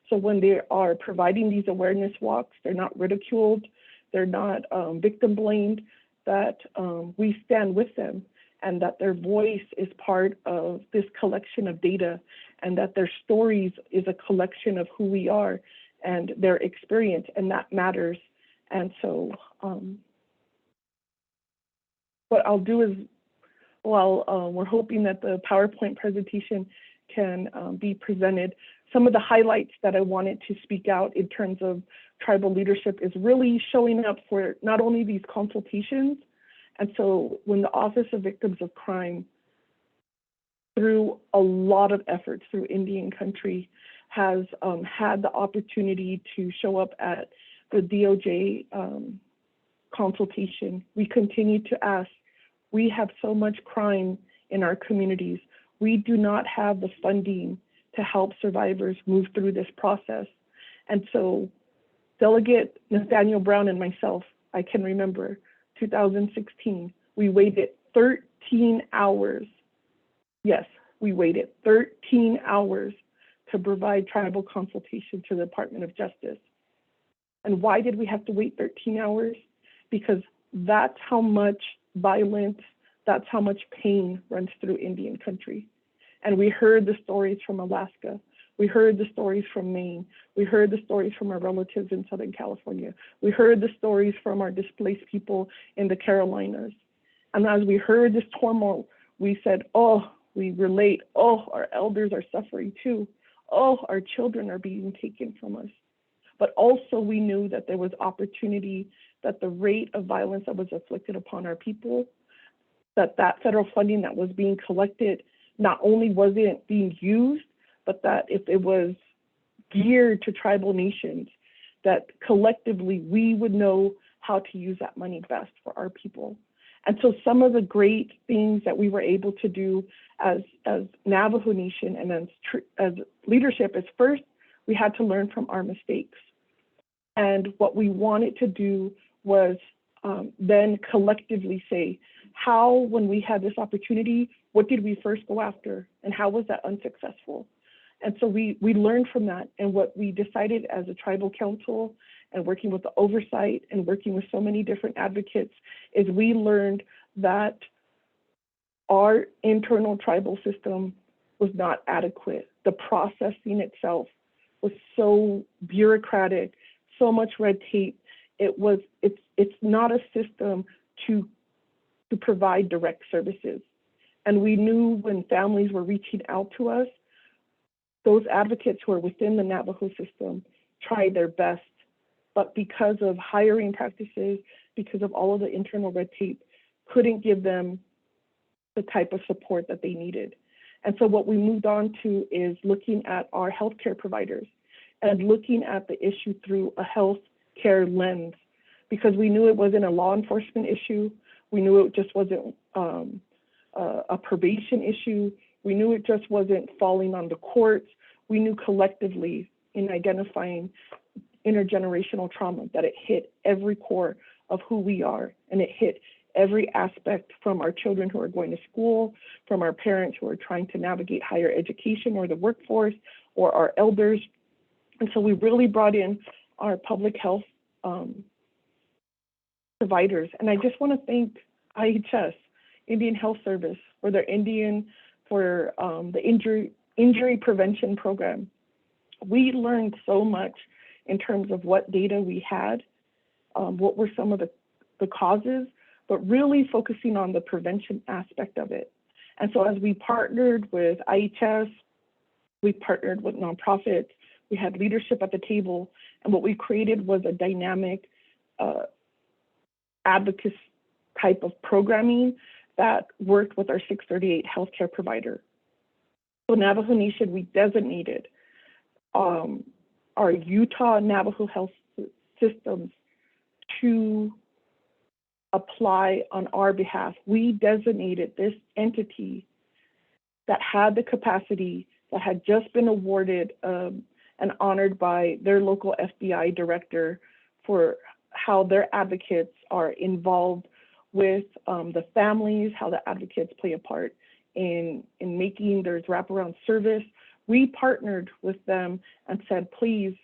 So when they are providing these awareness walks, they're not ridiculed, they're not victim blamed, that we stand with them, and that their voice is part of this collection of data, and that their stories is a collection of who we are and their experience, and that matters. And so what I'll do is, while we're hoping that the PowerPoint presentation can be presented, some of the highlights that I wanted to speak out in terms of tribal leadership is really showing up for not only these consultations. And so when the Office of Victims of Crime, through a lot of efforts through Indian country, has had the opportunity to show up at the DOJ consultation, we continue to ask, we have so much crime in our communities. We do not have the funding to help survivors move through this process. And so Delegate Nathaniel Brown and myself, I can remember 2016, we waited 13 hours. Yes, we waited 13 hours to provide tribal consultation to the Department of Justice. And why did we have to wait 13 hours? Because that's how much violence, that's how much pain runs through Indian country. And we heard the stories from Alaska. We heard the stories from Maine. We heard the stories from our relatives in Southern California. We heard the stories from our displaced people in the Carolinas. And as we heard this turmoil, we said, oh, we relate. Oh, our elders are suffering too. Oh, our children are being taken from us. But also we knew that there was opportunity, that the rate of violence that was inflicted upon our people, that federal funding that was being collected not only wasn't being used, but that if it was geared to tribal nations, that collectively we would know how to use that money best for our people. And so some of the great things that we were able to do as Navajo Nation and as leadership is, first, we had to learn from our mistakes. And what we wanted to do was then collectively say, how, when we had this opportunity, what did we first go after? And how was that unsuccessful? And so we learned from that. And what we decided as a tribal council and working with the oversight and working with so many different advocates is we learned that our internal tribal system was not adequate. The processing itself was so bureaucratic, so much red tape. It's not a system to provide direct services. And we knew when families were reaching out to us, those advocates who are within the Navajo system tried their best, but because of hiring practices, because of all of the internal red tape, couldn't give them the type of support that they needed. And so what we moved on to is looking at our healthcare providers and looking at the issue through a healthcare lens, because we knew it wasn't a law enforcement issue. We knew it just wasn't a probation issue. We knew it just wasn't falling on the courts. We knew collectively in identifying intergenerational trauma that it hit every core of who we are, and it hit every aspect from our children who are going to school, from our parents who are trying to navigate higher education or the workforce, or our elders. And so we really brought in our public health providers. And I just want to thank IHS, Indian Health Service, for their the injury prevention program. We learned so much in terms of what data we had, what were some of the causes, but really focusing on the prevention aspect of it. And so as we partnered with IHS, we partnered with nonprofits, we had leadership at the table, and what we created was a dynamic advocacy type of programming that worked with our 638 healthcare provider. So Navajo Nation, we designated our Utah Navajo health systems to apply on our behalf. We designated this entity that had the capacity, that had just been awarded and honored by their local FBI director for how their advocates are involved with the families, how the advocates play a part in making their wraparound service. We partnered with them and said, please,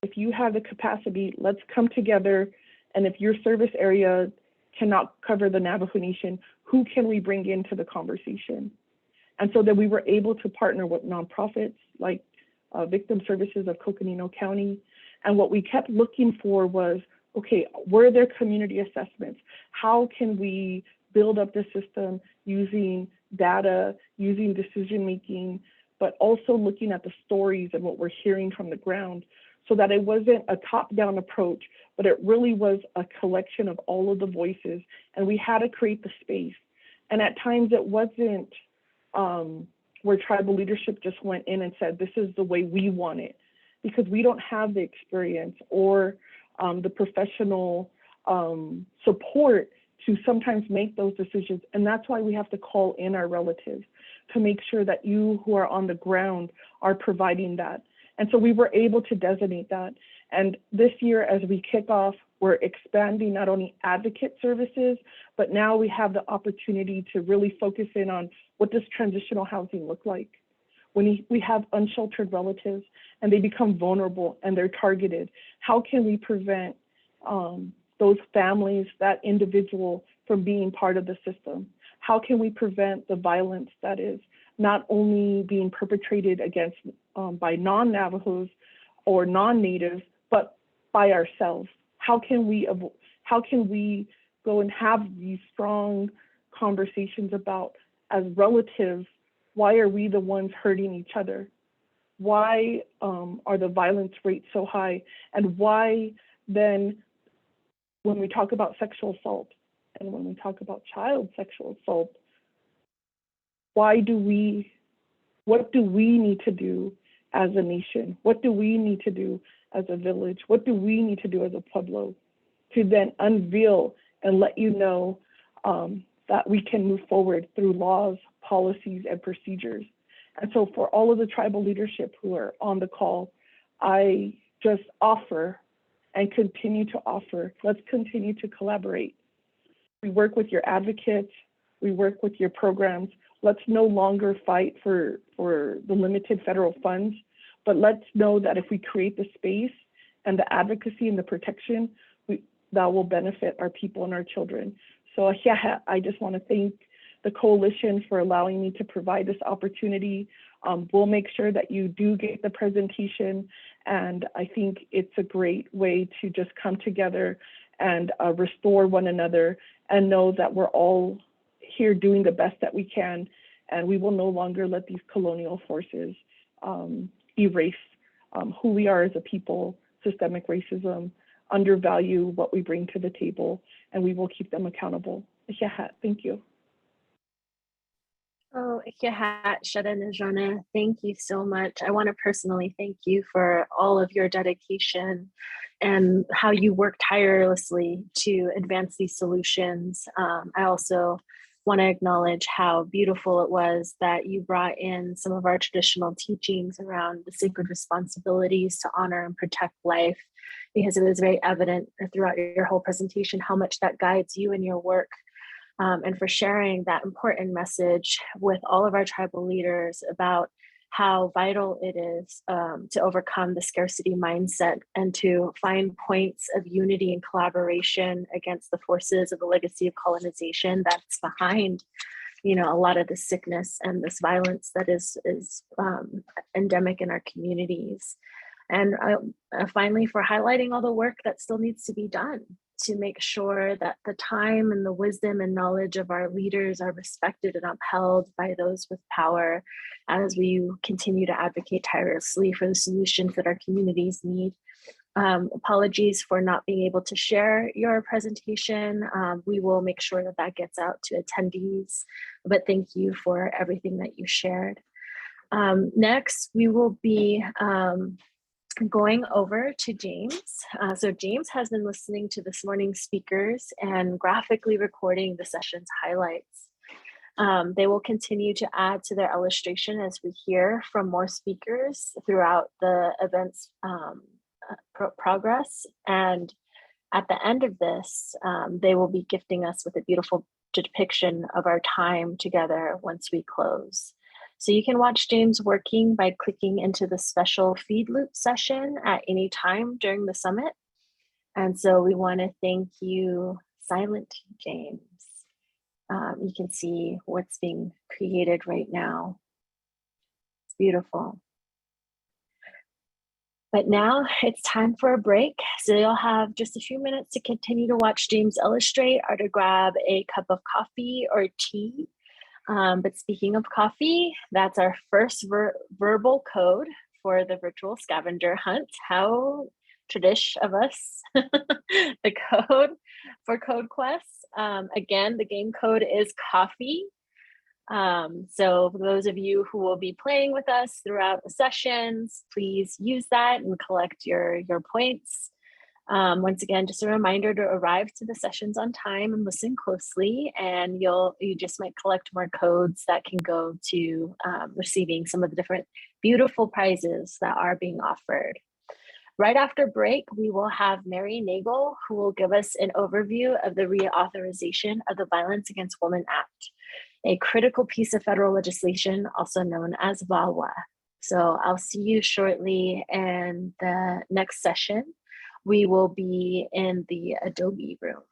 if you have the capacity, let's come together. And if your service area cannot cover the Navajo Nation, who can we bring into the conversation? And so that we were able to partner with nonprofits like Victim Services of Coconino County. And what we kept looking for was, okay, were there community assessments? How can we build up the system using data, using decision-making but also looking at the stories and what we're hearing from the ground, so that it wasn't a top-down approach, but it really was a collection of all of the voices, and we had to create the space. And at times it wasn't where tribal leadership just went in and said, this is the way we want it, because we don't have the experience or the professional support to sometimes make those decisions. And that's why we have to call in our relatives to make sure that you who are on the ground are providing that. And so we were able to designate that. And this year, as we kick off, we're expanding not only advocate services, but now we have the opportunity to really focus in on what does transitional housing look like? When we have unsheltered relatives and they become vulnerable and they're targeted, how can we prevent those families, that individual, from being part of the system? How can we prevent the violence that is not only being perpetrated against by non-Navajos or non-natives, but by ourselves? How can we go and have these strong conversations about, as relatives, why are we the ones hurting each other? Why are the violence rates so high? And why then, when we talk about sexual assault and when we talk about child sexual assault, what do we need to do as a nation? What do we need to do as a village? What do we need to do as a pueblo to then unveil and let you know that we can move forward through laws, policies, and procedures? And so for all of the tribal leadership who are on the call, I just offer and continue to offer, let's continue to collaborate. We work with your advocates, we work with your programs. Let's no longer fight for the limited federal funds, but let's know that if we create the space and the advocacy and the protection, that will benefit our people and our children. So yeah, I just want to thank the coalition for allowing me to provide this opportunity. We'll make sure that you do get the presentation, and I think it's a great way to just come together and restore one another and know that we're all here doing the best that we can, and we will no longer let these colonial forces erase who we are as a people, systemic racism, undervalue what we bring to the table, and we will keep them accountable. Yeah, thank you. Oh, Janene, thank you so much. I want to personally thank you for all of your dedication and how you work tirelessly to advance these solutions. I also want to acknowledge how beautiful it was that you brought in some of our traditional teachings around the sacred responsibilities to honor and protect life, because it was very evident throughout your whole presentation how much that guides you in your work. And for sharing that important message with all of our tribal leaders about how vital it is to overcome the scarcity mindset and to find points of unity and collaboration against the forces of the legacy of colonization that's behind, a lot of the sickness and this violence that is endemic in our communities. And finally, for highlighting all the work that still needs to be done to make sure that the time and the wisdom and knowledge of our leaders are respected and upheld by those with power as we continue to advocate tirelessly for the solutions that our communities need. Apologies for not being able to share your presentation. We will make sure that that gets out to attendees, but thank you for everything that you shared. Next, we will be going over to James. So James has been listening to this morning's speakers and graphically recording the session's highlights. They will continue to add to their illustration as we hear from more speakers throughout the event's progress. And at the end of this, they will be gifting us with a beautiful depiction of our time together once we close. So you can watch James working by clicking into the special feed loop session at any time during the summit. And so we want to thank you, Silent James. You can see what's being created right now. It's beautiful. But now it's time for a break. So you'll have just a few minutes to continue to watch James illustrate or to grab a cup of coffee or tea. But speaking of coffee, that's our first verbal code for the virtual scavenger hunt. How tradish of us. The code for Code Quest. Again, the game code is coffee. So for those of you who will be playing with us throughout the sessions, please use that and collect your points. Once again, just a reminder to arrive to the sessions on time and listen closely, and you just might collect more codes that can go to receiving some of the different beautiful prizes that are being offered. Right after break, we will have Mary Nagel, who will give us an overview of the reauthorization of the Violence Against Women Act, a critical piece of federal legislation, also known as VAWA. So I'll see you shortly in the next session. We will be in the Adobe room.